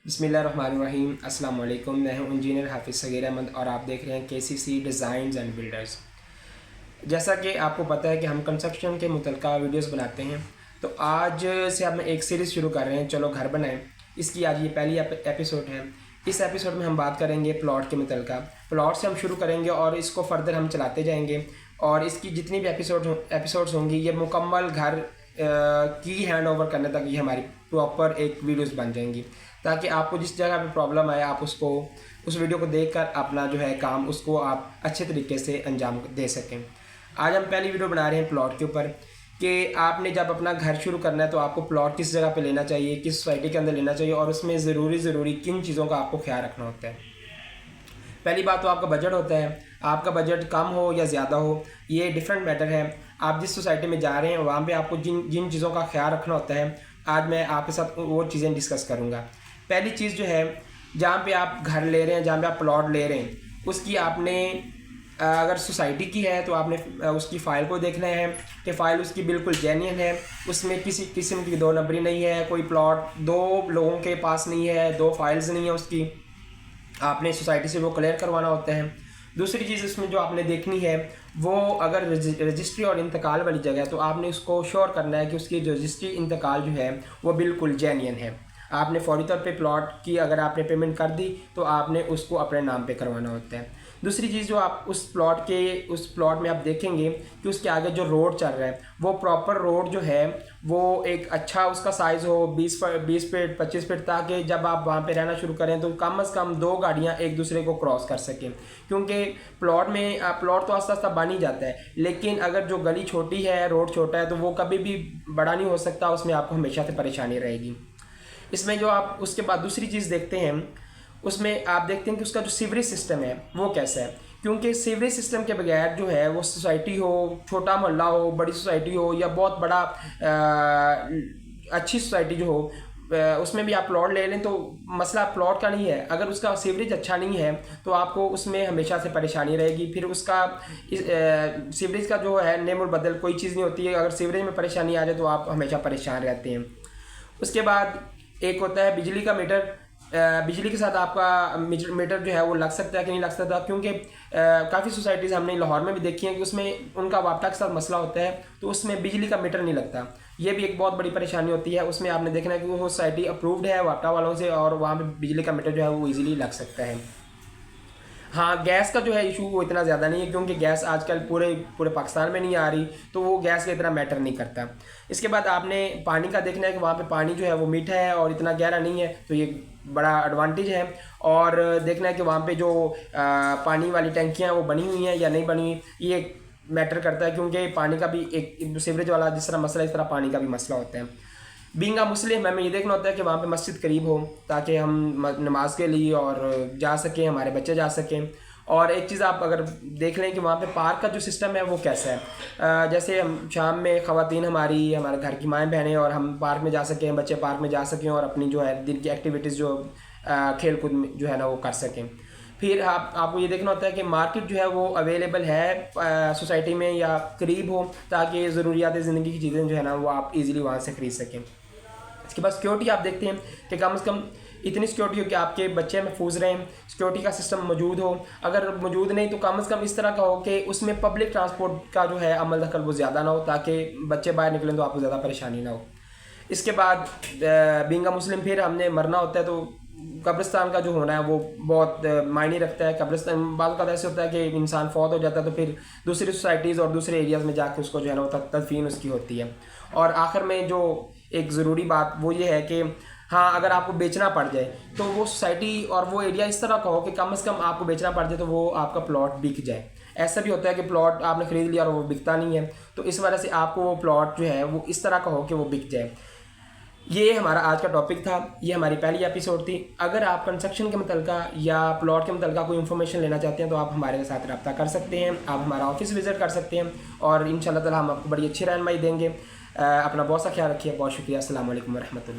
बिस्मिल्लाहिर्रहमानिर्रहीम। अस्सलाम वालेकुम। मैं हूं इंजीनियर हाफिज़ सगीर अहमद और आप देख रहे हैं KCC डिज़ाइंस एंड बिल्डर्स। जैसा कि आपको पता है कि हम कंस्ट्रक्शन के मुतल्लिक़ वीडियोस बनाते हैं, तो आज से अब मैं एक सीरीज़ शुरू कर रहे हैं, चलो घर बनाएं। इसकी आज ये पहली एपिसोड है। इस एपिसोड में हम बात करेंगे प्लॉट के मुतल्लिक़। प्लॉट से हम शुरू करेंगे और इसको फर्दर हम चलाते जाएंगे और इसकी जितनी भी एपिसोड्स होंगी ये मुकम्मल घर की हैंड ओवर करने तक ये हमारी प्रॉपर एक वीडियोस बन जाएंगी, ताकि आपको जिस जगह पे प्रॉब्लम आए आप उसको उस वीडियो को देखकर अपना जो है काम उसको आप अच्छे तरीके से अंजाम दे सकें। आज हम पहली वीडियो बना रहे हैं प्लॉट के ऊपर कि आपने जब अपना घर शुरू करना है तो आपको प्लॉट किस जगह पे लेना चाहिए, किस सोसाइटी के अंदर लेना चाहिए और उसमें ज़रूरी किन चीज़ों का आपको ख्याल रखना होता है। पहली बात तो आपका बजट होता है। आपका बजट कम हो या ज़्यादा हो ये डिफरेंट मैटर है। आप जिस सोसाइटी में जा रहे हैं वहाँ पे आपको जिन जिन चीज़ों का ख्याल रखना होता है, आज मैं आपके साथ वो चीज़ें डिस्कस करूँगा। पहली चीज़ जो है, जहाँ पे आप घर ले रहे हैं, जहाँ पे आप प्लॉट ले रहे हैं, उसकी आपने अगर सोसाइटी की है तो आपने उसकी फ़ाइल को देखना है कि फ़ाइल उसकी बिल्कुल जेन्युइन है, उसमें किसी किस्म की दो नंबरी नहीं है, कोई प्लॉट दो लोगों के पास नहीं है, दो फाइल्स नहीं है उसकी, आपने सोसाइटी से वो क्लियर करवाना होता है। दूसरी चीज़ इसमें जो आपने देखनी है वो अगर रजिस्ट्री और इंतकाल वाली जगह है तो आपने उसको श्योर करना है कि उसकी जो रजिस्ट्री इंतकाल जो है वो बिल्कुल जेन्युइन है। आपने फौरी तौर पे प्लॉट की अगर आपने पेमेंट कर दी तो आपने उसको अपने नाम पे करवाना होता है। दूसरी चीज़ जो आप उस प्लॉट में आप देखेंगे कि उसके आगे जो रोड चल रहा है वो प्रॉपर रोड जो है वो एक अच्छा उसका साइज़ हो 20 फीट 25 फीट, ताकि जब आप वहाँ पे रहना शुरू करें तो कम से कम दो गाड़ियाँ एक दूसरे को क्रॉस कर सकें। क्योंकि प्लॉट तो आस्ता आस्ता बन ही जाता है, लेकिन अगर जो गली छोटी है, रोड छोटा है, तो वो कभी भी बड़ा नहीं हो सकता, उसमें आपको हमेशा से परेशानी रहेगी। इसमें जो आप उसके बाद दूसरी चीज़ देखते हैं, उसमें आप देखते हैं कि उसका जो सीवरेज सिस्टम है वो कैसा है। क्योंकि सीवरेज सिस्टम के बगैर जो है वो सोसाइटी हो, छोटा मोहल्ला हो, बड़ी सोसाइटी हो या बहुत बड़ा अच्छी सोसाइटी जो हो, उसमें भी आप प्लॉट ले लें तो मसला प्लॉट का नहीं है। अगर उसका सीवरेज अच्छा नहीं है तो आपको उसमें हमेशा से परेशानी रहेगी। फिर उसका सीवरेज का जो है नेमुल बदल कोई चीज़ नहीं होती है। अगर सीवरेज में परेशानी आ जाए तो आप हमेशा परेशान रहते हैं। उसके बाद एक होता है बिजली का मीटर। बिजली के साथ आपका मीटर जो है वो लग सकता है कि नहीं लग सकता, क्योंकि काफ़ी सोसाइटीज़ हमने लाहौर में भी देखी हैं कि उसमें उनका वापटा के साथ मसला होता है तो उसमें बिजली का मीटर नहीं लगता। ये भी एक बहुत बड़ी परेशानी होती है। उसमें आपने देखना है कि वो सोसाइटी अप्रूव्ड है वापटा वालों से और वहाँ पे बिजली का मीटर जो है वो ईजिली लग सकता है। हाँ, गैस का जो है इशू वो इतना ज़्यादा नहीं है, क्योंकि गैस आजकल पूरे पाकिस्तान में नहीं आ रही, तो वो गैस का इतना मैटर नहीं करता। इसके बाद आपने पानी का देखना है कि वहाँ पे पानी जो है वो मीठा है और इतना गहरा नहीं है, तो ये बड़ा एडवांटेज है। और देखना है कि वहाँ पे जो पानी वाली टंकियाँ वो बनी हुई हैं या नहीं बनी हुई, ये मैटर करता है। क्योंकि पानी का भी एक सीवरेज वाला जिस तरह मसला, इस तरह पानी का भी मसला होता है। बीइंग अ मुस्लिम हमें ये देखना होता है कि वहाँ पे मस्जिद करीब हो, ताकि हम नमाज के लिए और जा सकें, हमारे बच्चे जा सकें। और एक चीज़ आप अगर देख लें कि वहाँ पे पार्क का जो सिस्टम है वो कैसा है। जैसे हम शाम में ख़वातीन हमारे घर की माएँ बहनें और हम पार्क में जा सकें, बच्चे पार्क में जा सकें और अपनी जो है दिन की एक्टिविटीज़ जो खेल कूद में जो है ना वो कर सकें। फिर आपको ये देखना होता है कि मार्केट जो है वो अवेलेबल है सोसाइटी में या करीब हो, ताकि ज़रूरियात ज़िंदगी की चीज़ें जो है ना वो आप इजीली वहाँ से ख़रीद सकें। इसके बाद सिक्योरिटी आप देखते हैं कि कम से कम इतनी सिक्योरिटी हो कि आपके बच्चे महफूज रहें, सिक्योरिटी का सिस्टम मौजूद हो। अगर मौजूद नहीं तो कम से कम इस तरह का हो कि उसमें पब्लिक ट्रांसपोर्ट का जो है अमल दखल वो ज़्यादा ना हो, ताकि बच्चे बाहर निकलें तो आपको ज़्यादा परेशानी ना हो। इसके बाद बीइंग अ मुस्लिम फिर हमने मरना होता है तो कब्रिस्तान का जो होना है वो बहुत मायने रखता है। कब्रिस्तान बाल का ऐसे होता है कि इंसान फौत हो जाता है तो फिर दूसरी सोसाइटीज़ और दूसरे एरियाज़ में जाकर उसको जो है ना वो तदफीन उसकी होती है। और आखिर में जो एक ज़रूरी बात वो ये है कि हाँ, अगर आपको बेचना पड़ जाए तो वो सोसाइटी और वो एरिया इस तरह का हो कि कम से कम आपको बेचना पड़ जाए तो वो आपका प्लॉट बिक जाए। ऐसा भी होता है कि प्लॉट आपने ख़रीद लिया और वो बिकता नहीं है, तो इस वजह से आपको वो प्लॉट जो है वो इस तरह का हो कि वो बिक जाए। ये हमारा आज का टॉपिक था, ये हमारी पहली एपिसोड थी। अगर आप कंस्ट्रक्शन के मुतल्लिक़ या प्लॉट के मुतल्लिक़ कोई इन्फॉर्मेशन लेना चाहते हैं तो आप हमारे साथ रब्ता कर सकते हैं। आप हमारा ऑफिस विज़िट कर सकते हैं और इंशाअल्लाह ताला हम आपको बड़ी अच्छी रहनुमाई देंगे। अपना बहुत सा ख्याल रखिए। बहुत शुक्रिया। अस्सलाम वालेकुम रहमतुल्लाह।